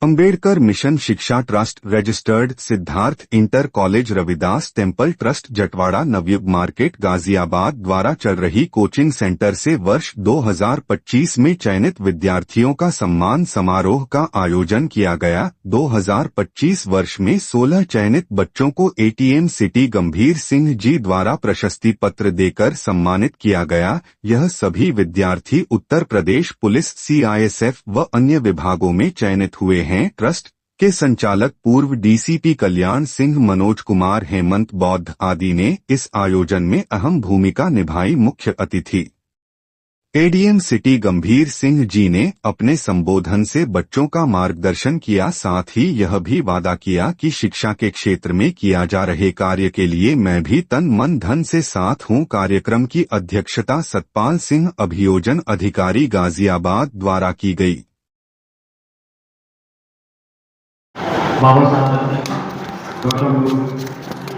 Ambedkar mission शिक्षा trust registered Siddharth inter college Ravidas temple trust Jatwara Navyug market Ghaziabad द्वारा चल रही कोचिंग सेंटर से वर्ष 2025 में चयनित विद्यार्थियों का सम्मान समारोह का आयोजन किया गया। 2025 वर्ष में 16 चयनित बच्चों को एटीएम सिटी गंभीर सिंह जी द्वारा प्रशस्ति पत्र देकर सम्मानित किया गया। यह सभी विद्यार्थी उत्तर प्रदेश पुलिस CISF व अन्य विभागों में चयनित हुए हैं। ट्रस्ट के संचालक पूर्व डीसीपी कल्याण सिंह, मनोज कुमार, हेमंत बौद्ध आदि ने इस आयोजन में अहम भूमिका निभाई। मुख्य अतिथि एडीएम सिटी गंभीर सिंह जी ने अपने संबोधन से बच्चों का मार्गदर्शन किया, साथ ही यह भी वादा किया कि शिक्षा के क्षेत्र में किया जा रहे कार्य के लिए मैं भी तन मन धन से साथ हूं। कार्यक्रम की अध्यक्षता सतपाल सिंह, अभियोजन अधिकारी गाजियाबाद द्वारा की गई। बाबा साहब गौतम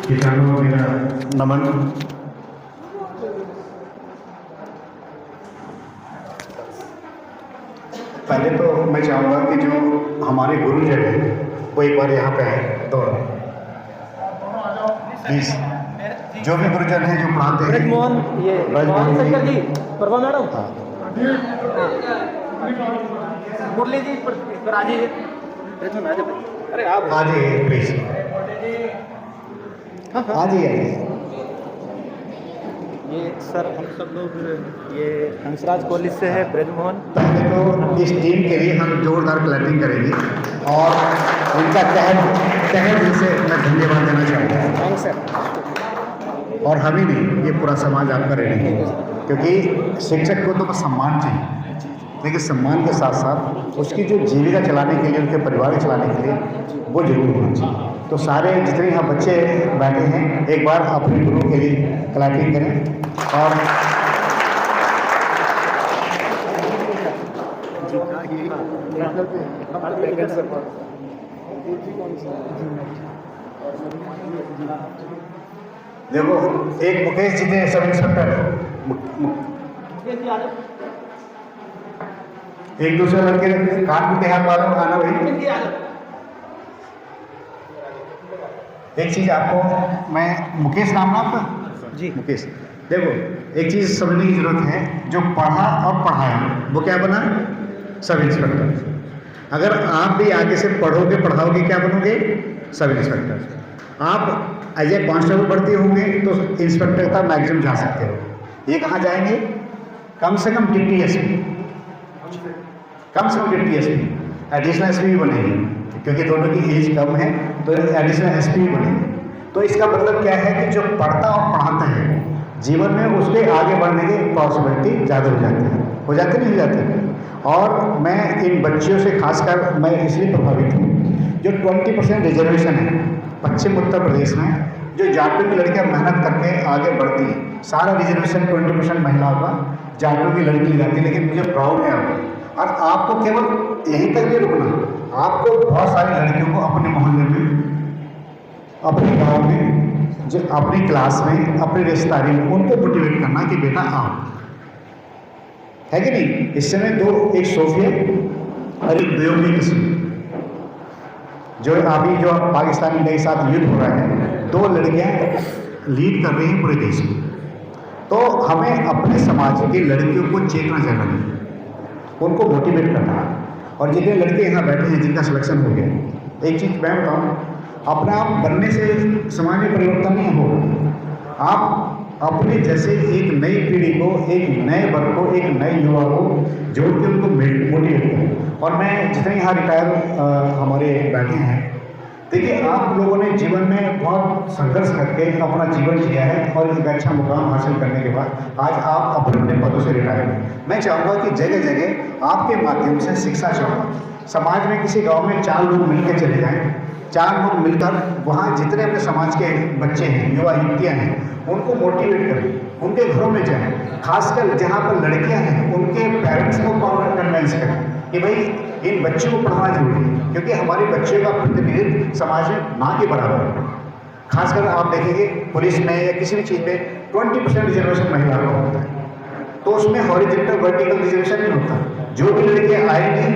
किसानों को मेरा नमन। पहले तो मैं चाहूँगा कि जो हमारे गुरुजन हैं वो एक बार यहाँ पे आए दोनों प्लीज। जो भी गुरुजन हैं जो पढ़ाते हैं ब्रजमोहन, ये शंकर जी, प्रभा मैडम, मुरली जी, राजी, अरे आप आ जाइए प्लीज, आ जाइए। ये सर हम सब लोग ये हंसराज कॉलेज से है ब्रजमोहन। पहले तो इस टीम के लिए हम जोरदार क्लैपिंग करेंगे और उनका तहे दिल से मैं धन्यवाद देना चाहूँगा। Thanks sir. और हम ही नहीं, ये पूरा समाज आपका ऋणी है, क्योंकि शिक्षक को तो बस सम्मान चाहिए, लेकिन सम्मान के साथ साथ उसकी जो जीविका चलाने के लिए, उनके परिवार को चलाने के लिए वो जरूर होना चाहिए। तो सारे जितने यहाँ बच्चे बैठे हैं एक बार अपने गुरु के लिए क्लैपिंग करें। और देखो, एक मुकेश जी थे सब इंस्पेक्टर, एक दूसरे लड़के कान के हाथ वालों आना भाई। एक चीज आपको मैं, मुकेश नाम ना आपका जी, मुकेश, देखो एक चीज समझने की जरूरत है, जो पढ़ा और पढ़ाया वो क्या बना, सब इंस्पेक्टर। अगर आप भी आगे से पढ़ोगे पढ़ाओगे क्या बनोगे, सब इंस्पेक्टर। आप एज ए कांस्टेबल भर्ती होंगे तो इंस्पेक्टर तक मैक्सिमम जा सकते हो। ये कहाँ जाएंगे, कम से कम डिप्टी एसपी, कम से कम डिप्टी एसपी, एडिशनल एसपी भी बनेंगे, क्योंकि दोनों की एज कम है तो एडिशनल एसपी भी बनेंगे। तो इसका मतलब क्या है कि जो पढ़ता और पढ़ाता है जीवन में उसके आगे बढ़ने की पॉसिबिलिटी ज़्यादा हो जाती है, नहीं हो जाती। और मैं इन बच्चियों से खासकर मैं इसलिए प्रभावित हूँ, जो 20% रिजर्वेशन है पश्चिम उत्तर प्रदेश में, जो जाटों की लड़कियाँ मेहनत करके आगे बढ़ती है। सारा रिजर्वेशन 20% महिलाओं का जाटों की लड़की जाती है, लेकिन मुझे प्राउड है आपको। और आपको केवल यहीं तक नहीं रुकना, आपको बहुत सारी लड़कियों को अपने मोहल्ले में, अपने गांव में, जो अपनी क्लास में, अपनी रिश्तेदारी में उनको मोटिवेट करना कि बेटा आओ, है कि नहीं। इस समय दो, एक सोफिया और एक बेयोमी किस्म, जो अभी जो पाकिस्तान इंडिया के साथ युद्ध हो रहा है, दो लड़कियां लीड कर रही हैं पूरे देश में। तो हमें अपने समाज की लड़कियों को चेतना जगाना, उनको मोटिवेट करना है। और जितने लड़के यहाँ बैठे हैं जिनका सिलेक्शन हो गया, एक चीज़ मैं बताऊँ, अपने आप बनने से समाज में परिवर्तन नहीं हो। आप अपने जैसे एक नई पीढ़ी को, एक नए वर्ग को, एक नए युवा को जोड़ के उनको मोटिवेट करें। और मैं जितने यहाँ रिटायर हमारे बैठे हैं, देखिए आप लोगों ने जीवन में बहुत संघर्ष करके अपना जीवन जिया है और एक अच्छा मुकाम हासिल करने के बाद आज आप अपने अपने पदों से रिटायर हैं। मैं चाहूँगा कि जगह जगह आपके माध्यम से शिक्षा चाहूँगा। समाज में किसी गांव में 4 लोग मिलकर चले जाएं, 4 लोग मिलकर वहाँ जितने अपने समाज के बच्चे हैं, युवा युवतियाँ हैं, उनको मोटिवेट करें, उनके घरों में जाएं, खासकर जहाँ पर लड़कियाँ हैं उनके पेरेंट्स को कन्विंस करें कि भाई इन बच्चों को पढ़ाना जरूरी है, क्योंकि हमारे बच्चों का प्रतिनिधित्व समाज में ना के बराबर है। खासकर आप देखेंगे पुलिस में या किसी भी चीज़ में 20% रिजर्वेशन महिला का होता है, तो उसमें हॉरिजॉन्टल वर्टिकल रिजर्वेशन नहीं होता। जो भी लड़कियाँ आएंगी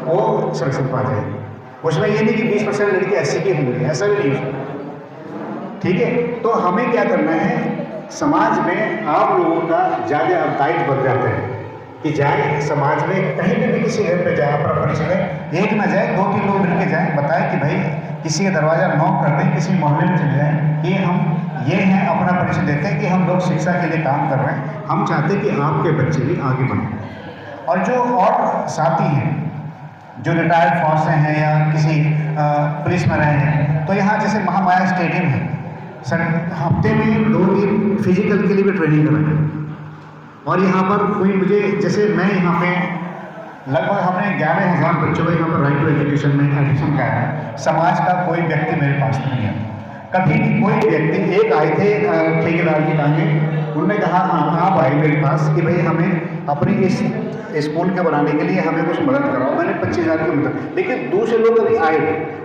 वो सिलेक्शन पा जाएंगी। उसमें ये नहीं कि 20% लड़के 80 के होंगे, ऐसा भी नहीं हो सकता। ठीक है, तो हमें क्या करना है, समाज में आप लोगों का ज़्यादा दायित्व बढ़ जाता है कि जाए समाज में कहीं भी किसी घर पे जाए, अपना परिचय दें, एक ना जाए 2-3 लोग मिलके जाए, बताएं कि भाई किसी का दरवाज़ा नॉक कर दें, किसी मोहल्ले में चले जाएं कि हम ये हैं, अपना परिचय देते हैं कि हम लोग शिक्षा के लिए काम कर रहे हैं, हम चाहते हैं कि आपके बच्चे भी आगे बढ़ें। और जो और साथी हैं जो रिटायर्ड फौज से हैं या किसी पुलिस में रहे हैं, तो यहाँ जैसे महामाया स्टेडियम है, सर हफ्ते में 2 दिन फिजिकल के लिए भी ट्रेनिंग कराएं। और यहाँ पर कोई मुझे, जैसे मैं यहाँ पे लगभग हमने 11,000 बच्चों को यहाँ पर राइट टू एजुकेशन में एडमिशन कराया है। समाज का कोई व्यक्ति मेरे पास नहीं है, कभी कोई व्यक्ति, एक आए थे ठेकेदार जी टांगे, उन्होंने कहा आप आए मेरे पास कि भाई हमें अपनी इस स्कूल के बनाने के लिए हमें कुछ मदद कराओ, मैंने 25,000 की मदद। लेकिन दूसरे लोग कभी आए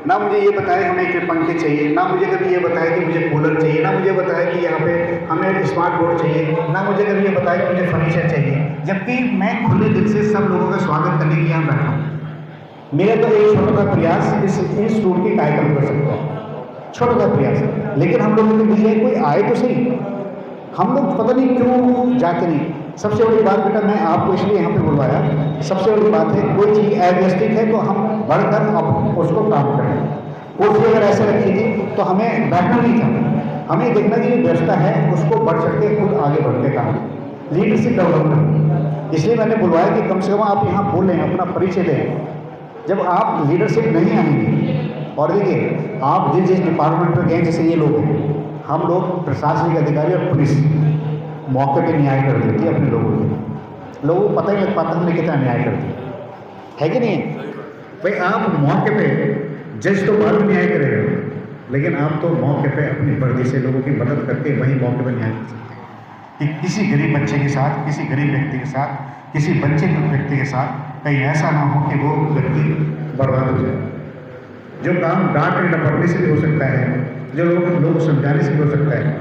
ना, मुझे ये बताया हमें कि पंखे चाहिए, ना मुझे कभी ये बताया कि मुझे कूलर चाहिए, ना मुझे बताया कि यहाँ पे हमें स्मार्ट बोर्ड चाहिए, ना मुझे कभी ये बताया कि मुझे फर्नीचर चाहिए, जबकि मैं खुले दिल से सब लोगों का स्वागत करने के लिए यहाँ बैठा हूँ। मेरा तो एक छोटा सा प्रयास इस इंस्टीट्यूट के कार्यक्रम कर सकता हूँ, छोटा सा प्रयास। लेकिन हम लोगों के बीच कोई आए तो सही, हम लोग पता नहीं क्यों जाते नहीं। सबसे बड़ी बात बेटा, मैं आपको इसलिए यहाँ पे बुलवाया, सबसे बड़ी बात है कोई चीज़ अव्यवस्थित है तो हम बढ़कर अब उसको काम करें। कुर्सी अगर ऐसे रखी थी तो हमें बैठना नहीं था, हमें देखना कि ये व्यवस्था है उसको बढ़ सकते खुद आगे बढ़ के काम, लीडरशिप डेवलप करना। इसलिए मैंने बुलवाया कि कम से कम आप यहाँ बोलें, अपना परिचय दें। जब आप लीडरशिप नहीं आएंगे, और देखिए आप जिस डिपार्टमेंट में गए, जैसे ये लोग हैं, हम लोग प्रशासनिक अधिकारी और पुलिस मौके पे न्याय कर देती है अपने लोगों को, लोगों को पता ही लग पाता हमने कितना न्याय कर दिया है कि नहीं भाई। आप मौके पे, जज तो बाद में न्याय करेगा, लेकिन आप तो मौके पे अपनी वर्दी से लोगों की मदद करके वहीं मौके पे न्याय कर सकते हैं कि किसी गरीब बच्चे के साथ, किसी गरीब व्यक्ति के साथ, किसी बच्चे के व्यक्ति के साथ कहीं ऐसा ना हो कि वो व्यक्ति बर्बाद हो जाए। जो काम डांट डपटने से भी हो सकता है, जो लोगों को समझाने से भी हो सकता है,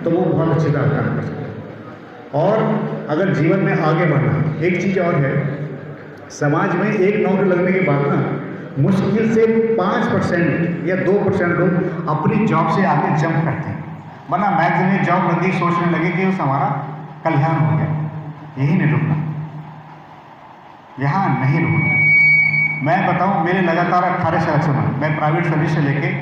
तो वो बहुत अच्छी तरह काम कर सकते हैं। और अगर जीवन में आगे बढ़ना, एक चीज़ और है, समाज में एक नौकरी लगने के बाद ना मुश्किल से 5% या 2% लोग अपनी जॉब से आगे जंप करते हैं, वरना मैगजीन में जॉब लगी सोचने लगे कि उस हमारा कल्याण हो गया। यही नहीं रुकना, यहाँ नहीं रुकना। मैं बताऊँ, मेरे लगातार 18 सिलेक्शन हुए। मैं प्राइवेट सर्विस से लेके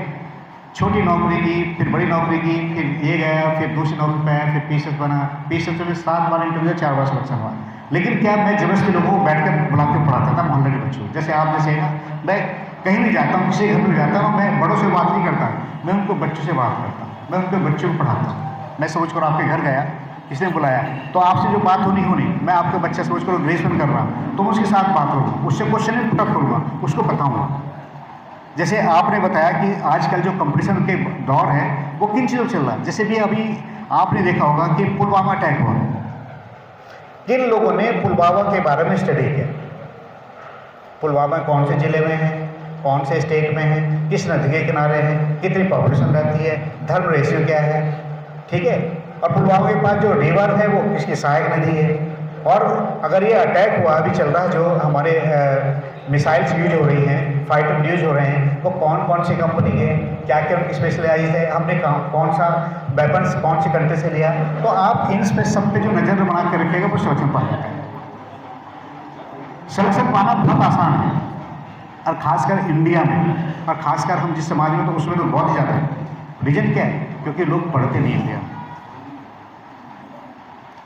छोटी नौकरी की, फिर बड़ी नौकरी की, फिर ये गया, फिर दूसरी नौकरी पे आया, फिर पीसीएस बना, पीसीएस में 7 बार इंटरव्यू, 4 बार सिलेक्शन हुआ। लेकिन क्या मैं जबरदस्ती लोगों को बैठ कर बुला के पढ़ाता था, मोहल्ले के बच्चों, जैसे आप जैसे ना, मैं कहीं भी जाता हूँ, किसी घर में जाता हूँ, मैं बड़ों से बात नहीं करता, मैं उनको बच्चों से बात करता हूँ, मैं उनके बच्चों को पढ़ाता हूँ। मैं सोच कर आपके घर गया, किसने बुलाया, तो आपसे जो बात होनी, मैं आपके बच्चे सोच कर ग्रेजुएशन कर रहा हूँ, तो मैं उसके साथ बात करूँगा, उससे क्वेश्चन भी पुटअप करूँगा, उसको बताऊँगा। जैसे आपने बताया कि आजकल जो कंपटीशन के दौर है वो किन चीज़ों चल रहा है, जैसे भी अभी आपने देखा होगा कि पुलवामा अटैक हुआ, किन लोगों ने पुलवामा के बारे में स्टडी किया, पुलवामा कौन से ज़िले में है, कौन से स्टेट में है, किस नदी के किनारे है, कितनी पॉपुलेशन रहती है, धर्म रेशियो क्या है, ठीक है, और पुलवामा के पास जो रिवर है वो किसकी सहायक नदी है, और अगर ये अटैक हुआ अभी चल रहा है, जो हमारे मिसाइल्स यूज हो रही हैं, फाइटर यूज हो रहे हैं, वो कौन कौन सी कंपनी के, क्या क्या उनकी स्पेशलाइज है, हमने कौन सा वेपन्स कौन सी कंट्री से लिया, तो आप इन सब पे जो नज़र बना के रखेगा वो सिलेक्शन पा जाता है। सिलेक्शन पाना बहुत आसान है, और खासकर इंडिया में, और खासकर हम जिस समाज में, तो उसमें तो बहुत ही ज़्यादा है। रीजन क्या है? क्योंकि लोग पढ़ते नहीं इंडिया,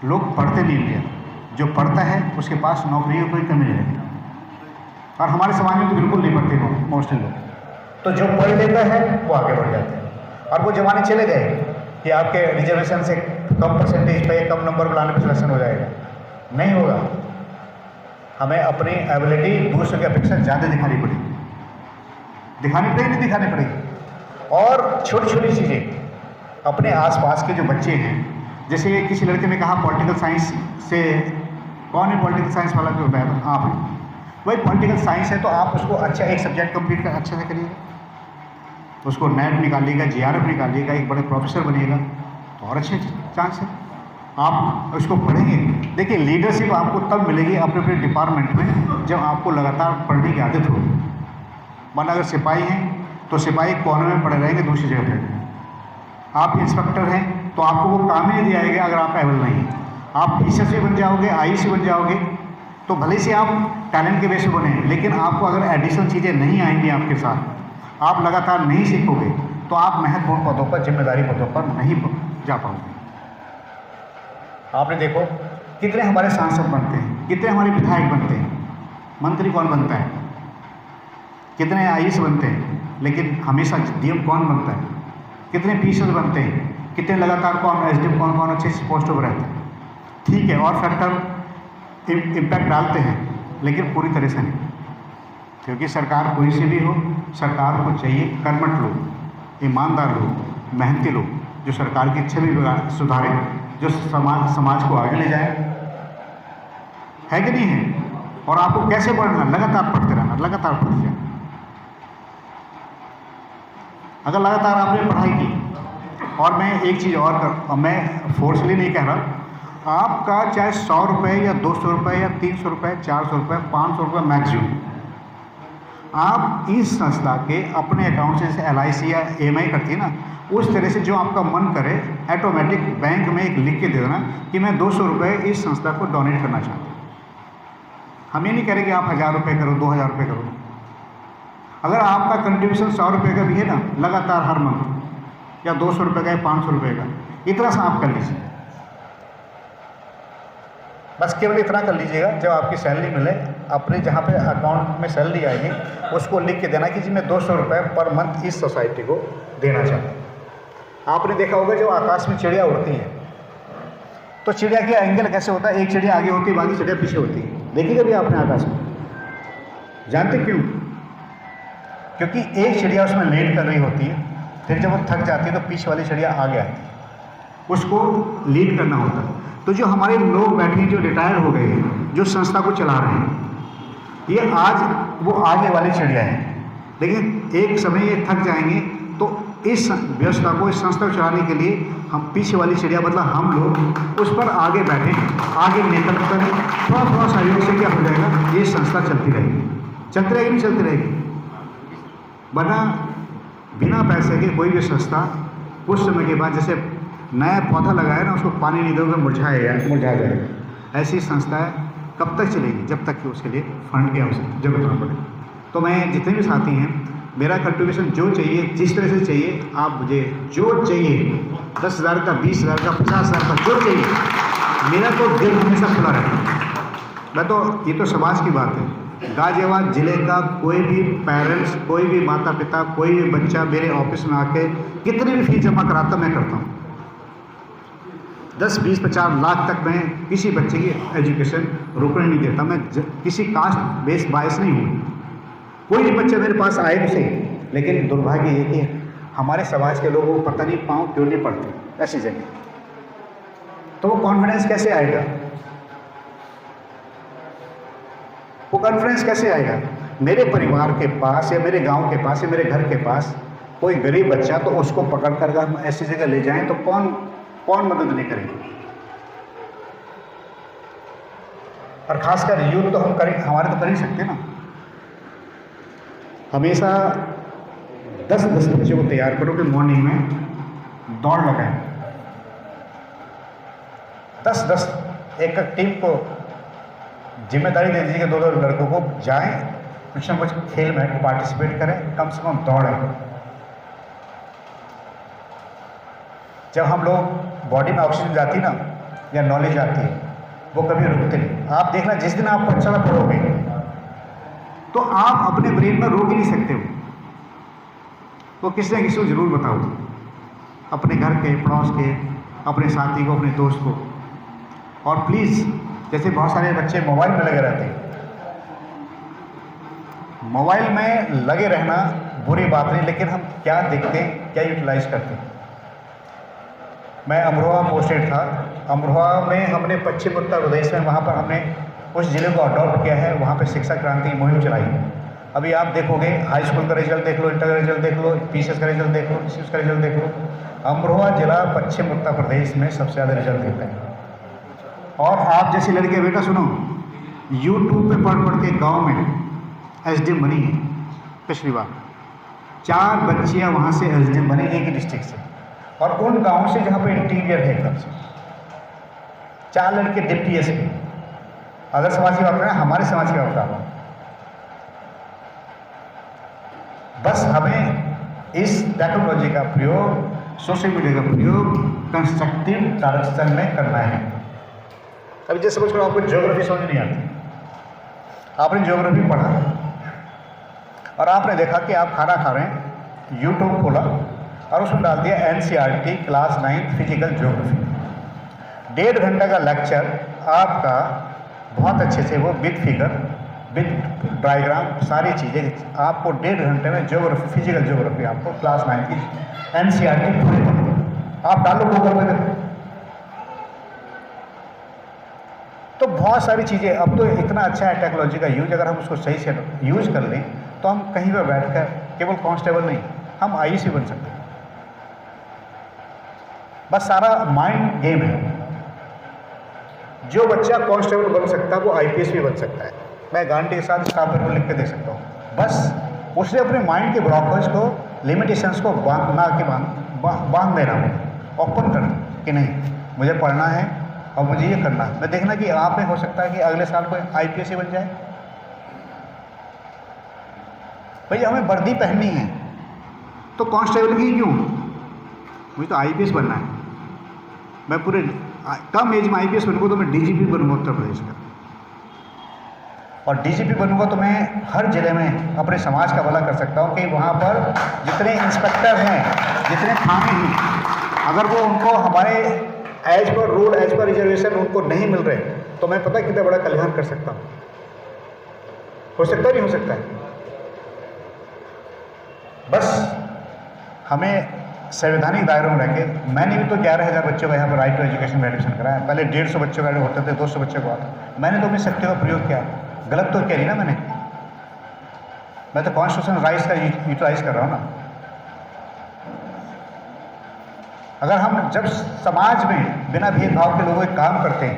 लोग पढ़ते नहीं इंडिया। जो पढ़ता है उसके पास नौकरियों की कोई कमी नहीं रहती, और हमारे समाज में तो बिल्कुल नहीं पढ़ते लोग, मोस्टली लोग। तो जो पढ़ लेता है वो आगे बढ़ जाते हैं। और वो जमाने चले गए कि आपके रिजर्वेशन से कम परसेंटेज पे, कम नंबर लाने पर सिलेक्शन हो जाएगा, नहीं होगा। हमें अपनी एबिलिटी दूसरों की अपेक्षा ज़्यादा दिखानी पड़ेगी, नहीं दिखानी पड़ेगी। और छोटी छोटी चीज़ें अपने आसपास के जो बच्चे हैं, जैसे किसी लड़के ने कहा पॉलिटिकल साइंस से, कौन है पॉलिटिकल साइंस वाला जो बताया था? आप हैं। वही पॉलिटिकल साइंस है तो आप उसको अच्छा एक सब्जेक्ट कंप्लीट कर अच्छे से करिएगा, उसको नेट निकालिएगा, जीआरएफ निकालिएगा, एक बड़े प्रोफेसर बनिएगा तो और अच्छे चांस है। आप उसको पढ़ेंगे, देखिए लीडरशिप आपको तब मिलेगी अपने अपने डिपार्टमेंट में, जब आपको लगातार पढ़ने की आदत होगी। वरना अगर सिपाही हैं तो सिपाही कोने में पड़े रहेंगे, दूसरी जगह पे। आप इंस्पेक्टर हैं तो आपको वो काम ही नहीं दिया जाएगा अगर आप एबल नहीं है। आप PCS भी बन जाओगे, IEC बन जाओगे, तो भले से आप टैलेंट के बेस पे बने, लेकिन आपको अगर एडिशनल चीज़ें नहीं आएंगी आपके साथ, आप लगातार नहीं सीखोगे, तो आप महत्वपूर्ण पदों पर, जिम्मेदारी पदों पर नहीं जा पाओगे। आपने देखो कितने हमारे सांसद बनते हैं, कितने हमारे विधायक बनते हैं, मंत्री कौन बनता है, कितने IAS बनते हैं, लेकिन हमेशा DM कौन बनता है, कितने PCS बनते हैं, कितने लगातार कौन SDM कौन अच्छे पोस्टों पर रहते हैं। ठीक है, और फैक्टर इम्पैक्ट डालते हैं, लेकिन पूरी तरह से नहीं, क्योंकि सरकार कोई से भी हो, सरकार को चाहिए कर्मठ लोग, ईमानदार लोग, मेहनती लोग, जो सरकार की छवि सुधारें, जो समाज को आगे ले जाए, है कि नहीं है। और आपको कैसे पढ़ना, लगातार पढ़ते रहना, लगातार पढ़ते रहना। अगर लगातार आपने पढ़ाई की, और मैं एक चीज़ और मैं फोर्सली नहीं कह रहा, आपका चाहे 100 रुपये या 200 रुपये या 300 रुपये, 400 रुपये, 500 रुपये मैक्सिमम, आप इस संस्था के अपने अकाउंट से, जैसे LIC या EMI करती है ना, उस तरह से जो आपका मन करे, ऑटोमेटिक बैंक में एक लिख के दे देना कि मैं 200 रुपये इस संस्था को डोनेट करना चाहता हूँ। हम ये नहीं करें कि आप 1000 रुपये करो, 2000 रुपये करो। अगर आपका कंट्रीब्यूशन 100 रुपये का भी है ना, लगातार हर मंथ, या 200 रुपये का या 500 रुपये का, इतना सा आप कर लीजिए। बस केवल इतना कर लीजिएगा, जब आपकी सैलरी मिले, अपने जहाँ पे अकाउंट में सैलरी आएगी उसको लिख के देना कि जी मैं 200 रुपये पर मंथ इस सोसाइटी को देना चाहता हूँ। आपने देखा होगा जब आकाश में चिड़िया उड़ती हैं तो चिड़िया के एंगल कैसे होता है, एक चिड़िया आगे होती है, बाकी चिड़िया पीछे होती है। देखी कभी आपने आकाश में? जानते क्यों? क्योंकि एक चिड़िया उसमें लेट कर रही होती है, फिर जब वो थक जाती है तो पीछे वाली चिड़िया आगे आती है, उसको लीड करना होता है। तो जो हमारे लोग बैठे हैं, जो रिटायर हो गए हैं, जो संस्था को चला रहे हैं, ये आज वो आगे वाली चिड़िया है, लेकिन एक समय ये थक जाएंगे, तो इस व्यवस्था को, इस संस्था को चलाने के लिए हम पीछे वाली चिड़िया, मतलब हम लोग उस पर आगे बैठे, आगे नेतृत्व करें। थोड़ा सहयोग से क्या हो जाएगा, ये संस्था चलती रहेगी, चलती रहेगी, नहीं चलती रहेगी। वरना बिना पैसे के कोई भी संस्था कुछ समय के बाद, जैसे नया पौधा लगाया ना, उसको पानी नहीं दोगे मुरझा जाएगा। ऐसी संस्थाएं कब तक चलेगी, जब तक कि उसके लिए फंड की आवश्यकता जरूरत ना पड़े। तो मैं जितने भी साथी हैं, मेरा कंट्रीब्यूशन जो चाहिए, जिस तरह से चाहिए, आप मुझे जो चाहिए, 10,000 का, 20,000 का, 50,000 का, जो चाहिए, मेरा तो दिल हमेशा खुला रहता है। मैं तो, ये तो समाज की बात है, गाजियाबाद जिले का कोई भी पेरेंट्स, कोई भी माता पिता, कोई भी बच्चा मेरे ऑफिस में आके कितनी भी फीस जमा कराता मैं करता हूँ। 10, 20, 50 लाख तक मैं किसी बच्चे की एजुकेशन रोकने नहीं देता। मैं किसी कास्ट बेस्ड बायस नहीं हूँ। कोई भी बच्चा मेरे पास आए तो सही, लेकिन दुर्भाग्य ये कि हमारे समाज के लोगों को पता नहीं पाँव क्यों नहीं पड़ते ऐसी जगह, तो वो कॉन्फिडेंस कैसे आएगा, वो कॉन्फिडेंस कैसे आएगा? मेरे परिवार के पास या मेरे गांव के पास या मेरे घर के पास कोई गरीब बच्चा, तो उसको पकड़ कर हम ऐसी जगह ले जाएं तो कौन मदद नहीं करेगा? और खासकर यूथ तो हमारे तो कर ही सकते ना। हमेशा 10-10 बच्चों को तैयार करो कि मॉर्निंग में दौड़ लगाएं। 10-10 एक टीम को जिम्मेदारी दे दीजिए कि 2-2 लड़कों को जाएं, कुछ ना कुछ खेल में पार्टिसिपेट करें, कम से कम दौड़ें। जब हम लोग बॉडी में ऑक्सीजन जाती ना, या नॉलेज आती है, वो कभी रुकते नहीं। आप देखना, जिस दिन आप अच्छा पढ़ोगे तो आप अपने ब्रेन में रोक ही नहीं सकते हो, तो किसी न किसी को जरूर बताओ, अपने घर के, पड़ोस के, अपने साथी को, अपने दोस्त को। और प्लीज़, जैसे बहुत सारे बच्चे मोबाइल में लगे रहते हैं, मोबाइल में लगे रहना बुरी बात नहीं, लेकिन हम क्या देखते हैं, क्या यूटिलाइज करते हैं। मैं अमरोहा पोस्टेड था। अमरोहा में हमने पश्चिम उत्तर प्रदेश में, वहाँ पर हमने उस ज़िले को अडॉप्ट किया है, वहाँ पे शिक्षा क्रांति मुहिम चलाई है। अभी आप देखोगे, हाई स्कूल का रिजल्ट देख लो, इंटर का रिजल्ट देख लो, PCS का रिजल्ट देख लो, PCS का रिजल्ट देख लो, अमरोहा जिला पश्चिम उत्तर प्रदेश में सबसे ज़्यादा रिजल्ट देता है। और आप जैसे लड़के, बेटा सुनो, यूट्यूब पे पढ़ के गाँव में SDM बनी है, पिछली बार 4 बच्चियां वहाँ से एसडीएम बने एक ही डिस्ट्रिक्ट से, और उन गाँव से जहाँ पे इंटीरियर है एकदम से 4 लड़के डिप्टी एसपी। अदर समाज की बात करें, हमारे समाज की बात कर रहा हूँ। बस हमें इस टेक्नोलॉजी का प्रयोग, सोशल मीडिया का प्रयोग कंस्ट्रक्टिव डायरेक्शन में करना है। अभी जैसे समझ करो, आपको ज्योग्राफी समझ नहीं आती, आपने ज्योग्राफी पढ़ा और आपने देखा कि आप खाना खा रहे हैं, यूट्यूब खोला और उसमें डाल दिया एनसीईआरटी क्लास 9 फिजिकल ज्योग्राफी। 1.5 घंटे का लेक्चर आपका बहुत अच्छे से वो विद फिगर विद डायग्राम सारी चीज़ें आपको 1.5 घंटे में ज्योग्राफी, फिजिकल ज्योग्राफी आपको क्लास 9 की एनसीईआरटी पूरी आप डालो गूगल में देखो। तो बहुत सारी चीज़ें, अब तो इतना अच्छा है टेक्नोलॉजी का यूज, अगर हम उसको सही से यूज कर लें तो हम कहीं पर बैठकर केवल कांस्टेबल नहीं, हम आईएएस भी बन सकते हैं। बस सारा माइंड गेम है। जो बच्चा कांस्टेबल बन सकता है वो आईपीएस भी बन सकता है। मैं गारंटी के साथ इस पेपर को लिख के दे सकता हूँ। बस उसने अपने माइंड के ब्लॉकेज को, लिमिटेशंस को बांध देना, ओपन कर कि नहीं मुझे पढ़ना है और मुझे ये करना है। मैं देखना कि आप में हो सकता है कि अगले साल कोई आईपीएस ही बन जाए। भैया हमें वर्दी पहननी है तो कांस्टेबल की क्यों, मुझे तो आईपीएस बनना है। मैं पूरे कम एज में आईपीएस बनूंगा तो मैं डीजीपी बनूंगा उत्तर प्रदेश का, और डीजीपी बनूंगा तो मैं हर जिले में अपने समाज का भला कर सकता हूँ कि वहाँ पर जितने इंस्पेक्टर हैं, जितने थाने हैं, अगर वो उनको हमारे as per rule, as per reservation उनको नहीं मिल रहे तो मैं पता कितना बड़ा कल्याण कर सकता हूँ। हो सकता है, नहीं हो सकता है। बस हमें संवैधानिक दायरों में रह के, मैंने भी तो 11,000 बच्चों का यहाँ पर राइट टू एजुकेशन में एडमिशन कराया। पहले 150 बच्चों का होते थे, 200 बच्चों का। मैंने तो अपनी शक्ति का प्रयोग किया, गलत तो क्या नहीं ना मैंने। मैं तो कॉन्स्टिट्यूशन राइट्स का यूटिलाइज कर रहा हूँ ना। अगर हम जब समाज में बिना भेदभाव के लोगों के काम करते हैं,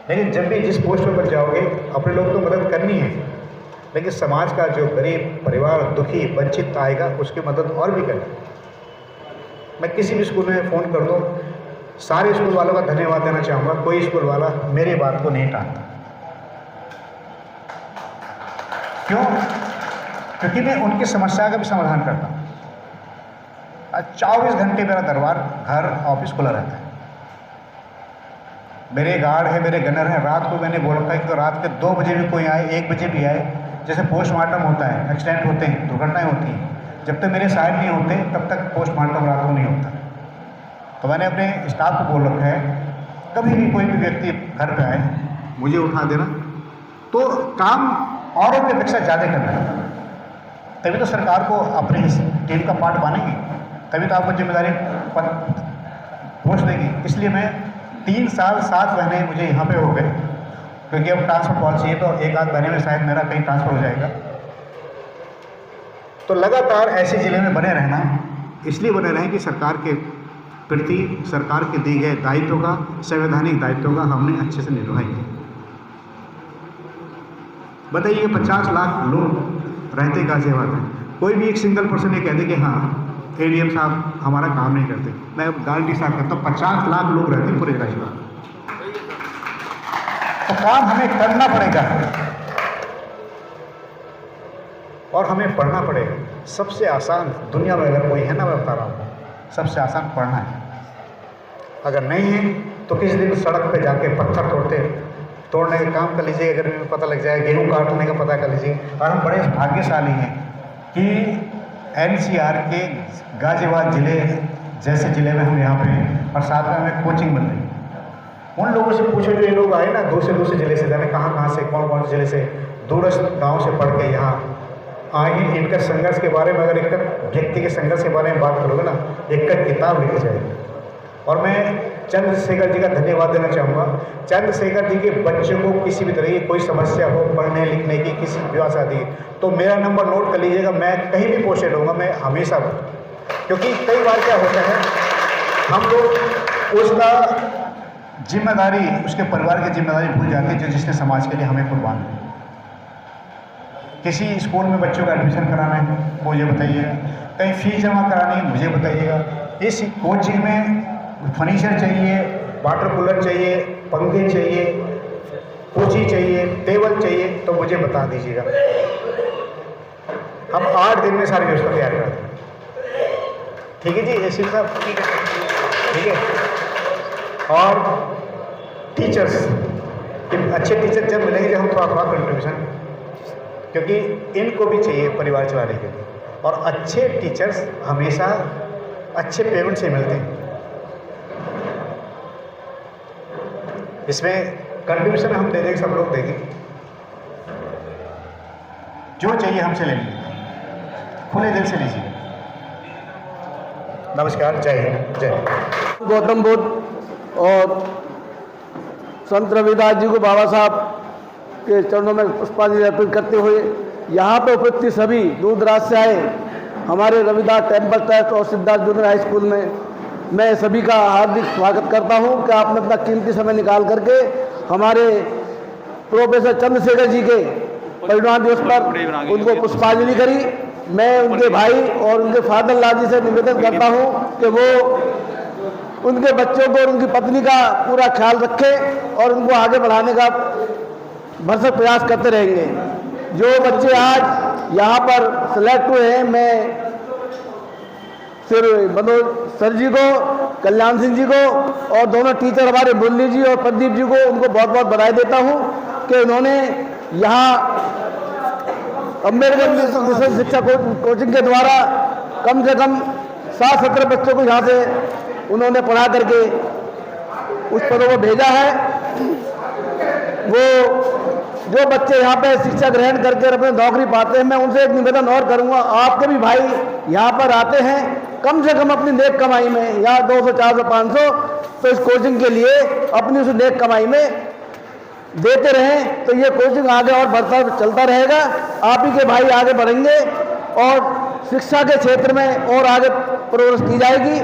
लेकिन जब भी जिस पोस्ट पर जाओगे अपने लोग तो मदद करनी है, लेकिन समाज का जो गरीब परिवार, दुखी, वंचित आएगा उसकी मदद और भी करनी। मैं किसी भी स्कूल में फ़ोन कर दूँ, सारे स्कूल वालों का धन्यवाद देना चाहूँगा। कोई स्कूल वाला मेरी बात को नहीं टालता। क्यों? क्योंकि मैं उनकी समस्या का भी समाधान करता हूँ। 24 घंटे मेरा दरबार, घर, ऑफिस खुला रहता है। मेरे गार्ड है, मेरे गनर हैं। रात को मैंने बोल रखा है कि रात के 2 बजे भी कोई आए, 1 बजे भी आए, जैसे पोस्टमार्टम होता है, एक्सीडेंट होते हैं, दुर्घटनाएं होती हैं, जब तक मेरे साइड नहीं होते तब तक पोस्टमार्टम रात को नहीं होता। तो मैंने अपने स्टाफ को बोल रखा है, कभी भी कोई भी व्यक्ति घर पे आए मुझे उठा देना। तो काम औरों की अपेक्षा ज़्यादा करना है, तभी तो सरकार को अपनी टीम का पार्ट मानेगी, तभी तो आपको जिम्मेदारी पोस्ट देगी। इसलिए मैं 3 साल 7 महीने मुझे यहाँ पे हो गए, क्योंकि अब ट्रांसफर पॉलिसी है तो 1 आध महीने में शायद मेरा कहीं ट्रांसफ़र हो जाएगा। तो लगातार ऐसे ज़िले में बने रहना, इसलिए बने रहें कि सरकार के प्रति, सरकार के दिए गए दायित्व का, संवैधानिक दायित्व का हमने अच्छे से निर्वाह किया। बताइए 50 लाख लोग रहते गाजियाबाद में, कोई भी एक सिंगल पर्सन ये कह दे कि हाँ एडीएम साहब हमारा काम नहीं करते, मैं गारंटी साथ करता हूँ 50 लाख लोग रहते हैं पूरे गाजियाबाद। तो काम हमें करना पड़ेगा और हमें पढ़ना पड़ेगा। सबसे आसान दुनिया में अगर कोई है ना, मैं बता रहा हूँ, सबसे आसान पढ़ना है। अगर नहीं है तो किसी दिन सड़क पे जाके पत्थर तोड़ने का काम कर लीजिए, अगर में पता लग जाए, गेहूँ काटने का पता कर लीजिए। और हम बड़े भाग्यशाली हैं कि एनसीआर के गाजियाबाद ज़िले जैसे ज़िले में हम यहाँ पे हैं, और साथ में हमें कोचिंग मिल रही है। उन लोगों से पूछो जो ये लोग आए ना दूसरे ज़िले से, जाने कहाँ से, कौन से ज़िले से, दूरस्थ गाँव से पढ़ के यहाँ आए हैं। इनका संघर्ष के बारे में, अगर एक व्यक्ति के संघर्ष के बारे में बात करोगे ना, एक किताब लिखी जाएगी। और मैं चंद्रशेखर जी का धन्यवाद देना चाहूँगा। चंद्रशेखर जी के बच्चों को किसी भी तरह की कोई समस्या हो, पढ़ने लिखने की, किसी व्यवस्था दी, तो मेरा नंबर नोट कर लीजिएगा। मैं कहीं भी पोस्टेड होऊंगा, मैं हमेशा, क्योंकि कई बार क्या होता है, हम लोग उसका जिम्मेदारी, उसके परिवार की जिम्मेदारी भूल जाते हैं जो जिसने समाज के लिए हमें कुर्बान किया। किसी स्कूल में बच्चों का एडमिशन कराना है मुझे बताइएगा, कहीं फीस जमा करानी है मुझे बताइएगा। इस कोचिंग में फर्नीचर चाहिए, वाटर कूलर चाहिए, पंखे चाहिए, कुर्सी चाहिए, टेबल चाहिए, तो मुझे बता दीजिएगा। हम 8 दिन में सारी व्यवस्था तैयार कर दें। ठीक है जी एसपी साहब, ठीक है, ठीक है। और टीचर्स, अच्छे टीचर जब मिलेंगे जब हम थोड़ा कंट्रीब्यूशन, क्योंकि इनको भी चाहिए परिवार चलाने के लिए, और अच्छे टीचर्स हमेशा अच्छे पेमेंट से मिलते हैं। इसमें कंट्रीब्यूशन हम दे देंगे, सब लोग देंगे, जो चाहिए हमसे ले लीजिए, खुले दिल से लीजिए। नमस्कार, जय हिंद, जय हिंद। गौतम बुद्ध और संत रविदास जी को बाबा साहब के चरणों में पुष्पांजलि अर्पित करते हुए यहाँ पर उपस्थित सभी दूर दराज से आए हमारे रविदास टेम्पल ट्रस्ट और सिद्धार्थ जूनियर हाई स्कूल में मैं सभी का हार्दिक स्वागत करता हूँ कि आपने अपना कीमती समय निकाल करके हमारे प्रोफेसर चंद्रशेखर जी के परिनिर्वाण दिवस पर उनको पुष्पांजलि करी। मैं उनके भाई और उनके फादर लाल जी से निवेदन करता हूँ कि वो उनके बच्चों को और उनकी पत्नी का पूरा ख्याल रखें और उनको आगे बढ़ाने का भरसक प्रयास करते रहेंगे। जो बच्चे आज यहाँ पर सेलेक्ट हुए हैं, मैं श्री मनोज सर जी को, कल्याण सिंह जी को और दोनों टीचर हमारे मुरली जी और प्रदीप जी को उनको बहुत बहुत बधाई देता हूँ कि उन्होंने यहाँ अम्बेडकर मिशन शिक्षा कोचिंग के द्वारा कम से कम 60-70 बच्चों को यहाँ से उन्होंने पढ़ा करके उस पदों को भेजा है। वो जो बच्चे यहाँ पे शिक्षा ग्रहण करके अपने नौकरी पाते हैं, मैं उनसे एक निवेदन और करूँगा, आपके भी भाई यहाँ पर आते हैं, कम से कम अपनी नेक कमाई में यहाँ 200, 400, 500 तो इस कोचिंग के लिए अपनी उस नेक कमाई में देते रहें, तो ये कोचिंग आगे और बढ़ता चलता रहेगा। आप ही के भाई आगे बढ़ेंगे और शिक्षा के क्षेत्र में और आगे प्रोग्रेस की जाएगी।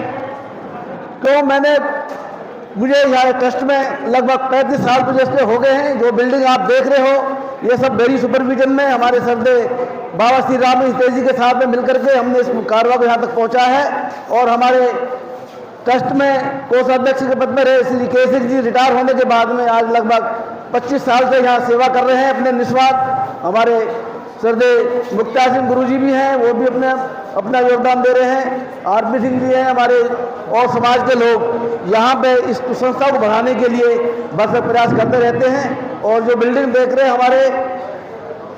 क्यों मुझे यहाँ ट्रस्ट में लगभग 35 साल तो जैसे हो गए हैं। जो बिल्डिंग आप देख रहे हो ये सब मेरी सुपरविजन में हमारे सरदे बाबा श्री राम तेजी के साथ में मिलकर के हमने इस कार्रवाई को यहाँ तक पहुँचा है। और हमारे ट्रस्ट में कोषाध्यक्ष के पद में रहे श्री के सिंह जी रिटायर होने के बाद में आज लगभग 25 साल से यहाँ सेवा कर रहे हैं अपने निस्वार्थ। हमारे सरदे मुक्ता सिंह गुरु जी भी हैं, वो भी अपना योगदान दे रहे हैं। आरपी सिंह जी हैं हमारे, और समाज के लोग यहाँ पे इस संस्था को बढ़ाने के लिए भरसक प्रयास करते रहते हैं। और जो बिल्डिंग देख रहे हैं हमारे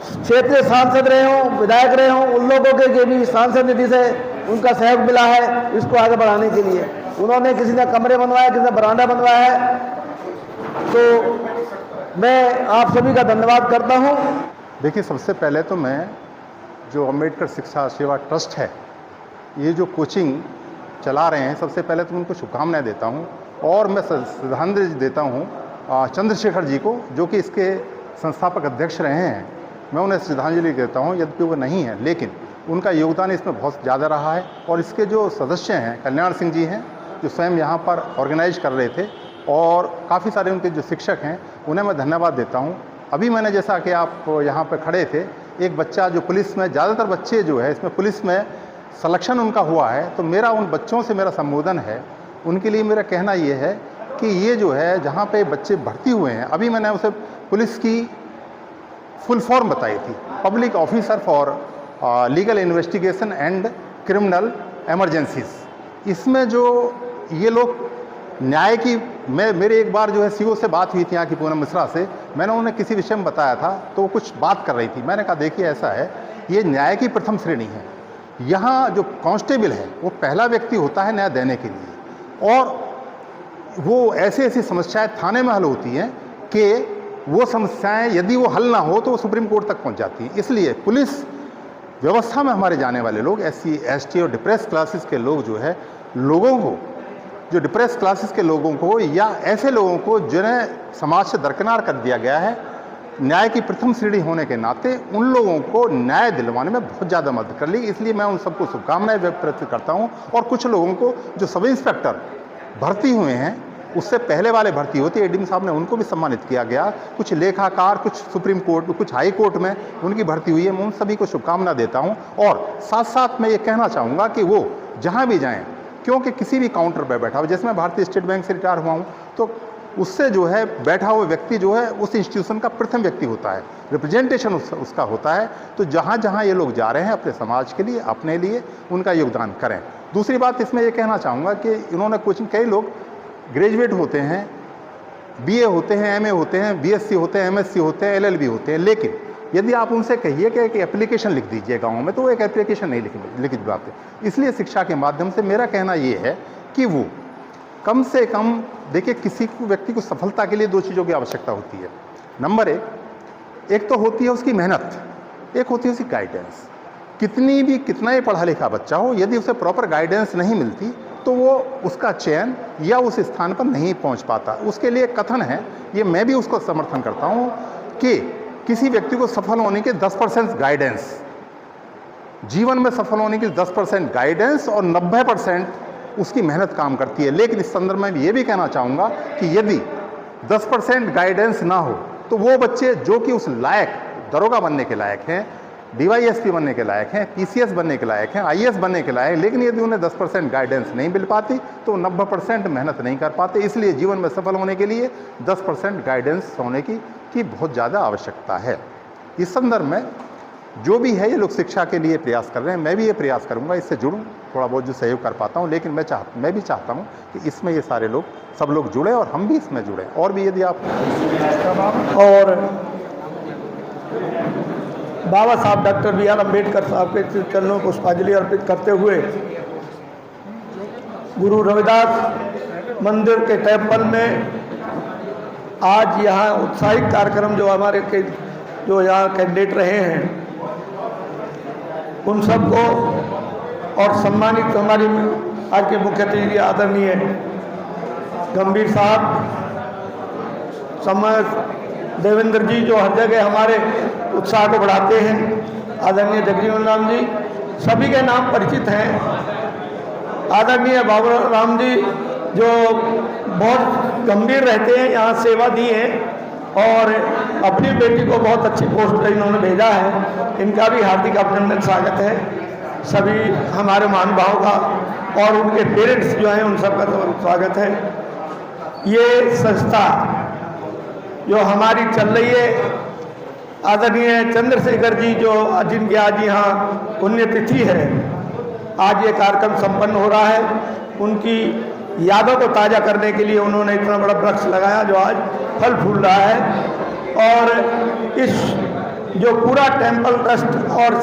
क्षेत्रीय सांसद रहे हों, विधायक रहे हों, उन लोगों के भी सांसद निधि से उनका सहयोग मिला है इसको आगे बढ़ाने के लिए। उन्होंने किसी ने कमरे बनवाए, किसी ने बरामदा बनवाया है, तो मैं आप सभी का धन्यवाद करता हूँ। देखिए, सबसे पहले तो मैं जो अम्बेडकर शिक्षा सेवा ट्रस्ट है, ये जो कोचिंग चला रहे हैं, सबसे पहले तो उनको शुभकामनाएं देता हूँ। और मैं श्रद्धांजलि देता हूँ चंद्रशेखर जी को, जो कि इसके संस्थापक अध्यक्ष रहे हैं। मैं उन्हें श्रद्धांजलि देता हूँ, यद्यपि वो नहीं है, लेकिन उनका योगदान इसमें बहुत ज़्यादा रहा है। और इसके जो सदस्य हैं, कल्याण सिंह जी हैं, जो स्वयं यहाँ पर ऑर्गेनाइज कर रहे थे, और काफ़ी सारे उनके जो शिक्षक हैं उन्हें मैं धन्यवाद देता हूँ। अभी मैंने, जैसा कि आप यहाँ पर खड़े थे, एक बच्चा जो पुलिस में, ज़्यादातर बच्चे जो है इसमें पुलिस में सिलेक्शन उनका हुआ है, तो मेरा उन बच्चों से मेरा संबोधन है, उनके लिए मेरा कहना ये है कि ये जो है जहाँ पे बच्चे भर्ती हुए हैं, अभी मैंने उसे पुलिस की फुल फॉर्म बताई थी, public officer for legal investigation and criminal emergencies. इसमें जो ये लोग न्याय की, मेरे एक बार जो है सीओ से बात हुई थी यहाँ की पूनम मिश्रा से, मैंने उन्हें किसी विषय में बताया था, तो वो कुछ बात कर रही थी। मैंने कहा देखिए ऐसा है, ये न्याय की प्रथम श्रेणी है। यहाँ जो कांस्टेबल है वो पहला व्यक्ति होता है न्याय देने के लिए, और वो ऐसी समस्याएं थाने में हल होती हैं कि वो समस्याएं यदि वो हल ना हो तो वो सुप्रीम कोर्ट तक पहुँच जाती हैं। इसलिए पुलिस व्यवस्था में हमारे जाने वाले लोग, SC ST और डिप्रेस क्लासेस के लोग जो है, लोगों को, जो डिप्रेस क्लासेस के लोगों को या ऐसे लोगों को जिन्हें समाज से दरकिनार कर दिया गया है, न्याय की प्रथम श्रेणी होने के नाते उन लोगों को न्याय दिलवाने में बहुत ज़्यादा मदद कर ली। इसलिए मैं उन सबको शुभकामनाएं व्यक्त करता हूं। और कुछ लोगों को जो सब इंस्पेक्टर भर्ती हुए हैं, उससे पहले वाले भर्ती होते एडीएम साहब ने उनको भी सम्मानित किया गया, कुछ लेखाकार, कुछ सुप्रीम कोर्ट, कुछ हाई कोर्ट में उनकी भर्ती हुई है। मैं उन सभी को शुभकामना देता हूं और साथ साथ मैं ये कहना चाहूँगा कि वो जहाँ भी जाएँ, क्योंकि किसी भी काउंटर पर बैठा हो, जैसे मैं भारतीय स्टेट बैंक से रिटायर हुआ हूँ, तो उससे जो है बैठा हुआ व्यक्ति जो है उस इंस्टीट्यूशन का प्रथम व्यक्ति होता है, रिप्रेजेंटेशन उसका होता है। तो जहाँ जहाँ ये लोग जा रहे हैं अपने समाज के लिए, अपने लिए उनका योगदान करें। दूसरी बात इसमें ये कहना चाहूँगा कि इन्होंने कोचिंग, कई लोग ग्रेजुएट होते हैं, बीए होते हैं, एमए होते हैं, बीएससी होते हैं, एमएससी होते हैं, एलएलबी होते हैं, लेकिन यदि आप उनसे कहिए कि एक एप्लीकेशन लिख दीजिए गाँव में, तो वो एक एप्लीकेशन नहीं लिख पाते। इसलिए शिक्षा के माध्यम से मेरा कहना ये है कि वो कम से कम देखिए, किसी को व्यक्ति को सफलता के लिए 2 चीज़ों की आवश्यकता होती है। नंबर एक तो होती है उसकी मेहनत, एक होती है उसकी गाइडेंस। कितना ही पढ़ा लिखा बच्चा हो, यदि उसे प्रॉपर गाइडेंस नहीं मिलती तो वो उसका चयन या उस स्थान पर नहीं पहुंच पाता। उसके लिए कथन है, ये मैं भी उसको समर्थन करता हूं कि किसी व्यक्ति को सफल होने के 10% गाइडेंस, जीवन में सफल होने की 10% गाइडेंस और 90% उसकी मेहनत काम करती है। लेकिन इस संदर्भ में ये भी कहना चाहूँगा कि यदि 10% गाइडेंस ना हो तो वो बच्चे जो कि उस लायक, दरोगा बनने के लायक हैं, डीवाईएसपी बनने के लायक हैं, पीसीएस बनने के लायक हैं, आईएएस बनने के लायक, लेकिन यदि उन्हें 10% गाइडेंस नहीं मिल पाती तो 90% मेहनत नहीं कर पाते। इसलिए जीवन में सफल होने के लिए 10% गाइडेंस होने की बहुत ज़्यादा आवश्यकता है। इस संदर्भ में जो भी है ये लोग शिक्षा के लिए प्रयास कर रहे हैं, मैं भी ये प्रयास करूंगा, इससे जुड़ूं, थोड़ा बहुत जो सहयोग कर पाता हूं, लेकिन मैं भी चाहता हूं कि इसमें ये सारे लोग, सब लोग जुड़े और हम भी इसमें जुड़े। और भी यदि आप और बाबा साहब डॉक्टर बी.आर. अम्बेडकर साहब के चरणों को पुष्पांजलि अर्पित करते हुए गुरु रविदास मंदिर के टेम्पल में आज यहाँ उत्साहित कार्यक्रम जो हमारे जो यहाँ कैंडिडेट रहे हैं उन सबको और सम्मानित हमारी आज के मुख्य अतिथि आदरणीय गंभीर साहब, समय देवेंद्र जी जो हर जगह हमारे उत्साह को बढ़ाते हैं, आदरणीय जगजीवन राम जी, सभी के नाम परिचित हैं। आदरणीय बाबू राम जी जो बहुत गंभीर रहते हैं, यहाँ सेवा दी है और अपनी बेटी को बहुत अच्छी पोस्ट पर इन्होंने भेजा है, इनका भी हार्दिक अभिनंदन, स्वागत है सभी हमारे महानुभावों का और उनके पेरेंट्स जो हैं उन सबका तो स्वागत है। ये संस्था जो हमारी चल रही है, आदरणीय चंद्रशेखर जी जो जिनकी आज यहाँ पुण्यतिथि है, आज ये कार्यक्रम संपन्न हो रहा है, उनकी यादों को ताज़ा करने के लिए उन्होंने इतना बड़ा वृक्ष लगाया जो आज फल फूल रहा है। और इस जो पूरा टेम्पल ट्रस्ट और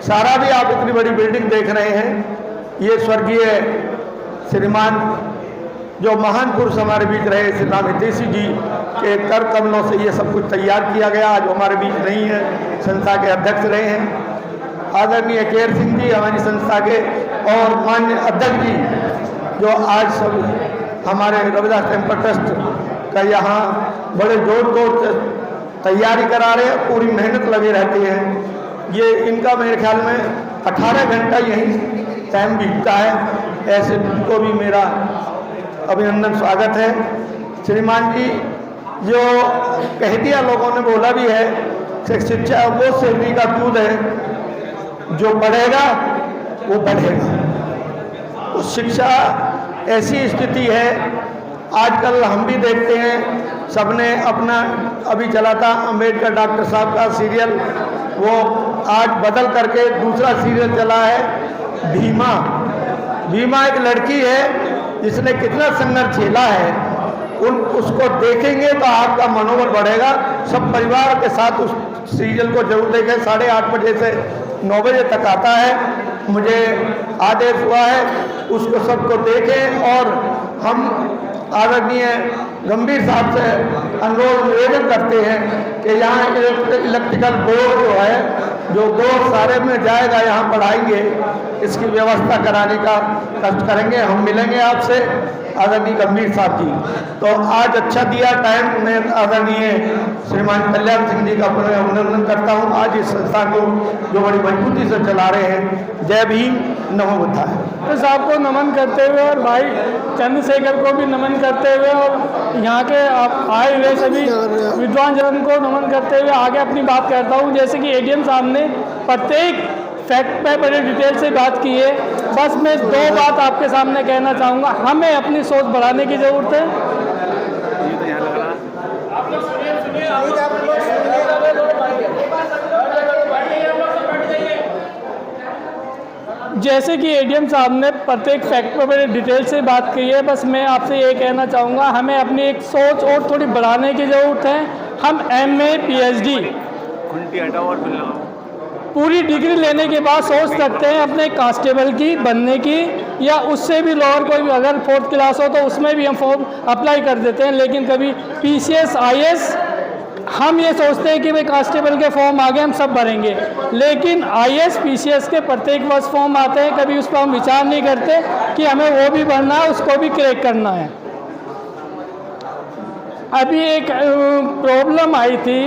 सारा भी आप इतनी बड़ी बिल्डिंग देख रहे हैं, ये स्वर्गीय श्रीमान जो महान पुरुष हमारे बीच रहे श्री राम हितैषी जी के कर कमलों से ये सब कुछ तैयार किया गया। आज हमारे बीच नहीं है, संस्था के अध्यक्ष रहे हैं आदरणीय केयर सिंह जी हमारी संस्था के, और माननीय अध्यक्ष जी जो आज सब हमारे रविदास टेम्पल ट्रस्ट का यहाँ बड़े जोर तोड़ से तैयारी करा रहे हैं, पूरी मेहनत लगे रहते हैं। ये इनका मेरे ख्याल में 18 घंटा यही टाइम बीतता है। ऐसे को भी मेरा अभिनंदन, स्वागत है। श्रीमान जी जो कह दिया, लोगों ने बोला भी है, शिक्षा वो सीढ़ी का कूद है, जो पढ़ेगा वो बढ़ेगा। तो शिक्षा ऐसी स्थिति है, आजकल हम भी देखते हैं, सबने अपना अभी चला था अम्बेडकर डॉक्टर साहब का सीरियल, वो आज बदल करके दूसरा सीरियल चला है भीमा। भीमा एक लड़की है जिसने कितना संघर्ष झेला है, उसको देखेंगे तो आपका मनोबल बढ़ेगा। सब परिवार के साथ उस सीरियल को जरूर देखें। 8:30 बजे से 9 बजे तक आता है, मुझे आदेश हुआ है, उसको सबको देखें। और हम आदरणीय गंभीर साहब से अनुरोध निवेदन करते हैं कि यहाँ इलेक्ट्रिकल बोर्ड जो है, जो बोर्ड सारे में जाएगा, यहाँ पढ़ाएंगे, इसकी व्यवस्था कराने का कष्ट करेंगे। हम मिलेंगे आपसे आदरणीय गंभीर साहब जी। तो आज अच्छा दिया टाइम, मैं आदरणीय श्रीमान कल्याण सिंह जी का अभिनंदन करता हूँ। आज इस संस्था को जो बड़ी मजबूती से चला रहे हैं, जय भीम, नमो बुद्धाय। तो साहब को नमन करते हुए और भाई चंद्रशेखर को भी नमन करते हुए और यहाँ के आप आए हुए सभी विद्वान जन को नमन करते हुए आगे अपनी बात करता हूँ। जैसे कि एडीएम साहब ने प्रत्येक फैक्ट पे बड़े डिटेल से बात की है। बस मैं दो बात आपके सामने कहना चाहूँगा। हमें अपनी सोच बढ़ाने की ज़रूरत है। जैसे कि एडीएम साहब ने प्रत्येक फैक्ट पर बड़े डिटेल से बात की है, बस मैं आपसे ये कहना चाहूँगा, हमें अपनी एक सोच और थोड़ी बढ़ाने की ज़रूरत है। हम MA PhD पूरी डिग्री लेने के बाद सोच सकते हैं अपने कांस्टेबल की बनने की, या उससे भी लोअर कोई भी अगर 4th क्लास हो तो उसमें भी हम फॉर्म अप्लाई कर देते हैं। लेकिन कभी PCS IS हम ये सोचते हैं कि भाई कांस्टेबल के फॉर्म आ गए, हम सब भरेंगे, लेकिन IS PCS के प्रत्येक वर्ष फॉर्म आते हैं। कभी उस पर हम विचार नहीं करते कि हमें वो भी भरना है, उसको भी क्रैक करना है। अभी एक प्रॉब्लम आई थी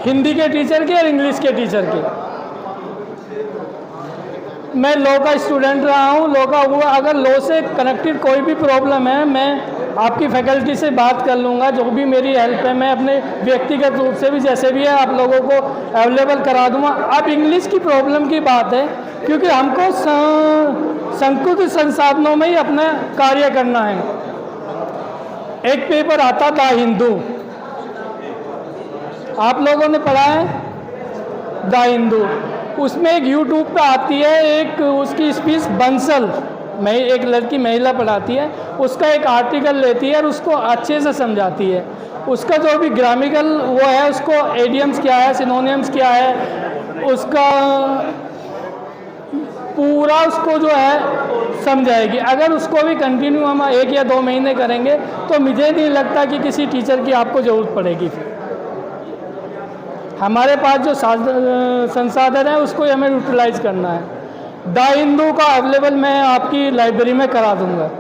हिंदी के टीचर की और इंग्लिश के टीचर की। मैं लॉ का स्टूडेंट रहा हूँ, लॉ का हुआ, अगर लॉ से कनेक्टेड कोई भी प्रॉब्लम है, मैं आपकी फैकल्टी से बात कर लूँगा, जो भी मेरी हेल्प है मैं अपने व्यक्तिगत रूप से भी जैसे भी है आप लोगों को अवेलेबल करा दूँगा। अब इंग्लिश की प्रॉब्लम की बात है, क्योंकि हमको संकुचित संसाधनों में ही अपना कार्य करना है। एक पेपर आता द हिंदू, आप लोगों ने पढ़ा है द हिंदू, उसमें एक यूट्यूब पे आती है एक उसकी स्पीच बंसल, मैं एक लड़की महिला पढ़ाती है, उसका एक आर्टिकल लेती है और उसको अच्छे से समझाती है। उसका जो भी ग्रामिकल वो है, उसको एडियम्स क्या है, सिनोनियम्स क्या है, उसका पूरा उसको जो है समझाएगी। अगर उसको भी कंटिन्यू हम 1 या 2 महीने करेंगे तो मुझे नहीं लगता कि किसी टीचर की आपको ज़रूरत पड़ेगी। फिर हमारे पास जो संसाधन है उसको हमें यूटिलाइज करना है। द हिंदू का अवेलेबल मैं आपकी लाइब्रेरी में करा दूंगा।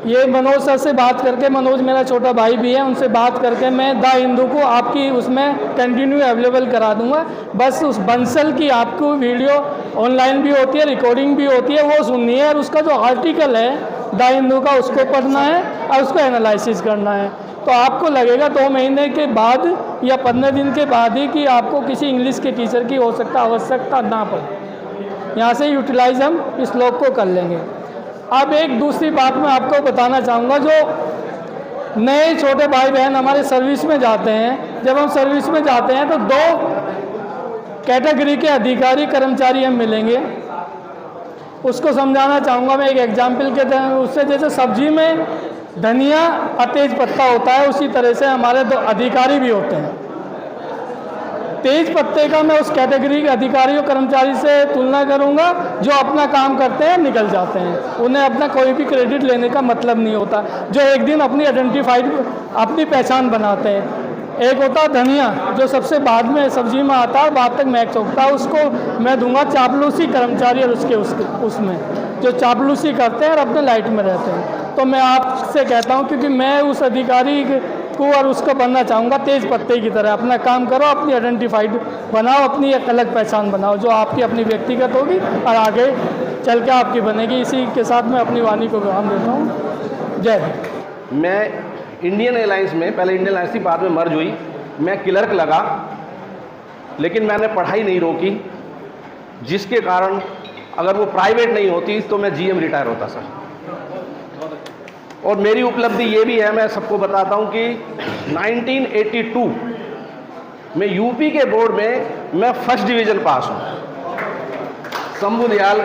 ये मनोज सर से बात करके, मनोज मेरा छोटा भाई भी है, उनसे बात करके मैं द हिंदू को आपकी उसमें कंटिन्यू अवेलेबल करा दूंगा। बस उस बंसल की आपको वीडियो ऑनलाइन भी होती है, रिकॉर्डिंग भी होती है, वो सुननी है और उसका जो आर्टिकल है द हिंदू का उसको पढ़ना है और उसको एनालिसिस करना है। तो आपको लगेगा 2 महीने के बाद या 15 दिन के बाद ही कि आपको किसी इंग्लिश के टीचर की हो सकता आवश्यकता ना पड़े। यहाँ से यूटिलाइज हम इस लोग को कर लेंगे। अब एक दूसरी बात मैं आपको बताना चाहूँगा, जो नए छोटे भाई बहन हमारे सर्विस में जाते हैं, जब हम सर्विस में जाते हैं तो 2 कैटेगरी के अधिकारी कर्मचारी हम मिलेंगे। उसको समझाना चाहूँगा मैं एक एग्जाम्पल के उससे, जैसे सब्जी में धनिया और तेज पत्ता होता है, उसी तरह से हमारे 2 अधिकारी भी होते हैं। तेज पत्ते का मैं उस कैटेगरी के अधिकारी और कर्मचारी से तुलना करूंगा जो अपना काम करते हैं, निकल जाते हैं, उन्हें अपना कोई भी क्रेडिट लेने का मतलब नहीं होता, जो एक दिन अपनी आइडेंटिफाइड अपनी पहचान बनाते हैं। एक होता है धनिया, जो सबसे बाद में सब्जी में आता है, बाद तक मैच होता है, उसको मैं दूंगा चापलूसी कर्मचारी और उसके उसमें जो चापलूसी करते हैं और अपने लाइट में रहते हैं। तो मैं आपसे कहता हूं, क्योंकि मैं उस अधिकारी को और उसको बनना चाहूँगा तेज पत्ते की तरह। अपना काम करो, अपनी आइडेंटिफाइड बनाओ, अपनी एक अलग पहचान बनाओ जो आपकी अपनी व्यक्तिगत होगी और आगे चल के आपकी बनेगी। इसी के साथ मैं अपनी वाणी को विराम देता हूँ। जय हिंद। मैं इंडियन एयरलाइंस में, पहले इंडियन एयरलाइंस थी, बाद में मर्ज हुई, मैं क्लर्क लगा, लेकिन मैंने पढ़ाई नहीं रोकी, जिसके कारण अगर वो प्राइवेट नहीं होती तो मैं GM रिटायर होता सर। और मेरी उपलब्धि ये भी है, मैं सबको बताता हूँ कि 1982 में यूपी के बोर्ड में मैं फर्स्ट डिवीज़न पास हूँ, शंभू दयाल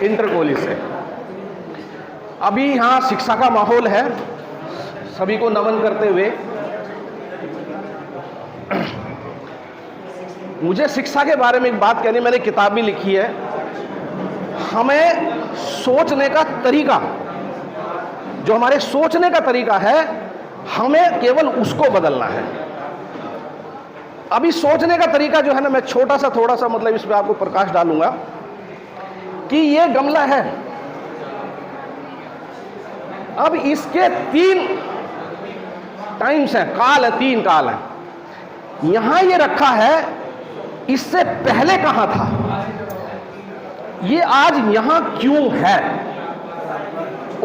इंटर कॉलेज से। अभी यहाँ शिक्षा का माहौल है, सभी को नमन करते हुए मुझे शिक्षा के बारे में एक बात कहनी, मैंने किताब भी लिखी है। हमें सोचने का तरीका, जो हमारे सोचने का तरीका है, हमें केवल उसको बदलना है। अभी सोचने का तरीका जो है ना, मैं छोटा सा थोड़ा सा मतलब इस पे आपको प्रकाश डालूंगा कि ये गमला है, अब इसके 3 टाइम्स हैं, काल है, 3 काल है। यहां ये रखा है, इससे पहले कहां था, ये आज यहां क्यों है,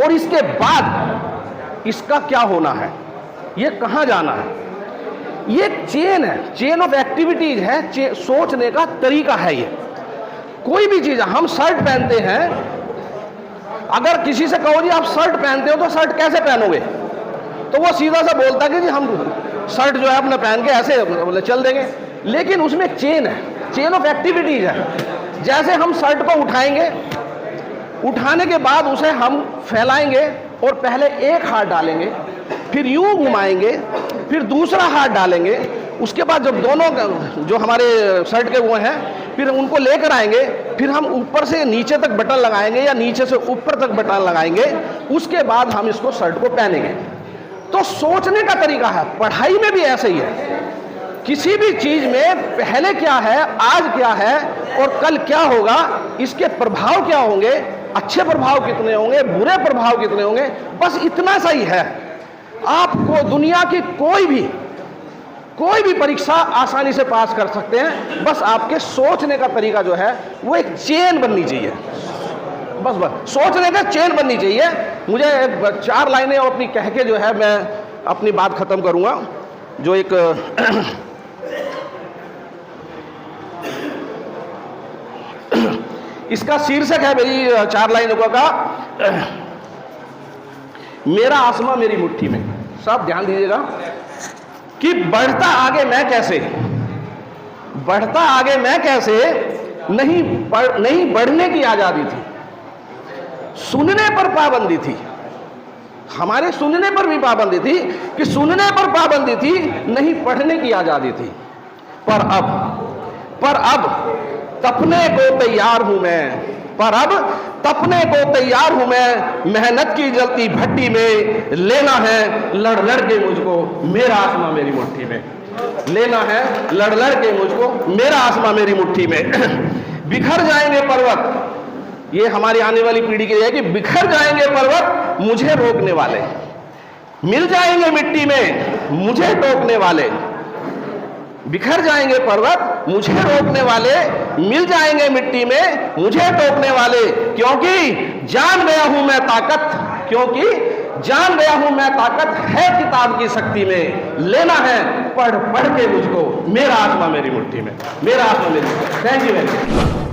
और इसके बाद इसका क्या होना है, ये कहां जाना है। ये चेन है, चेन ऑफ एक्टिविटीज है, सोचने का तरीका है। ये कोई भी चीज, हम शर्ट पहनते हैं, अगर किसी से कहो जी आप शर्ट पहनते हो तो शर्ट कैसे पहनोगे, तो वो सीधा सा बोलता कि जी हम शर्ट जो है अपना पहन के ऐसे मतलब चल देंगे। लेकिन उसमें चेन है, चेन ऑफ एक्टिविटीज है। जैसे हम शर्ट को उठाएंगे, उठाने के बाद उसे हम फैलाएंगे और पहले एक हाथ डालेंगे, फिर यूं घुमाएंगे, फिर दूसरा हाथ डालेंगे, उसके बाद जब दोनों जो हमारे शर्ट के वो हैं फिर उनको लेकर आएंगे, फिर हम ऊपर से नीचे तक बटन लगाएंगे या नीचे से ऊपर तक बटन लगाएंगे, उसके बाद हम इसको शर्ट को पहनेंगे। तो सोचने का तरीका है, पढ़ाई में भी ऐसे ही है। किसी भी चीज में पहले क्या है, आज क्या है और कल क्या होगा, इसके प्रभाव क्या होंगे, अच्छे प्रभाव कितने होंगे, बुरे प्रभाव कितने होंगे, बस इतना सा ही है। आपको दुनिया की कोई भी परीक्षा आसानी से पास कर सकते हैं, बस आपके सोचने का तरीका जो है वो एक चेन बननी चाहिए। बस सोचने का चेन बननी चाहिए। मुझे 4 लाइनें और अपनी कह के जो है मैं अपनी बात खत्म करूंगा। जो एक इसका शीर्षक है मेरी 4 लाइनों का, मेरा आसमां मेरी मुट्ठी में। सब ध्यान दीजिएगा कि बढ़ता आगे मैं कैसे, बढ़ता आगे मैं कैसे, नहीं बढ़ने की आजादी थी, सुनने पर पाबंदी थी, हमारे सुनने पर भी पाबंदी थी कि सुनने पर पाबंदी थी, नहीं पढ़ने की आजादी थी। पर अब तपने को तैयार हूं मैं, पर अब तपने को तैयार हूं मैं, मेहनत की जलती भट्टी में, लेना है लड़ लड़ के मुझको मेरा आसमां मेरी मुट्ठी में, लेना है लड़ लड़ के मुझको मेरा आसमां मेरी मुट्ठी में। बिखर जाएंगे पर्वत, ये हमारी आने वाली पीढ़ी के लिए है कि बिखर जाएंगे पर्वत मुझे रोकने वाले, मिल जाएंगे मिट्टी में मुझे टोकने वाले। बिखर जाएंगे पर्वत मुझे रोकने वाले, मिल जाएंगे मिट्टी में मुझे टोकने वाले, क्योंकि जान गया हूं मैं ताकत, क्योंकि जान गया हूं मैं ताकत है किताब की शक्ति में, लेना है पढ़ पढ़ के मुझको मेरा आसमां मेरी मुट्ठी में, मेरा आसमां मेरी। Thank you very much.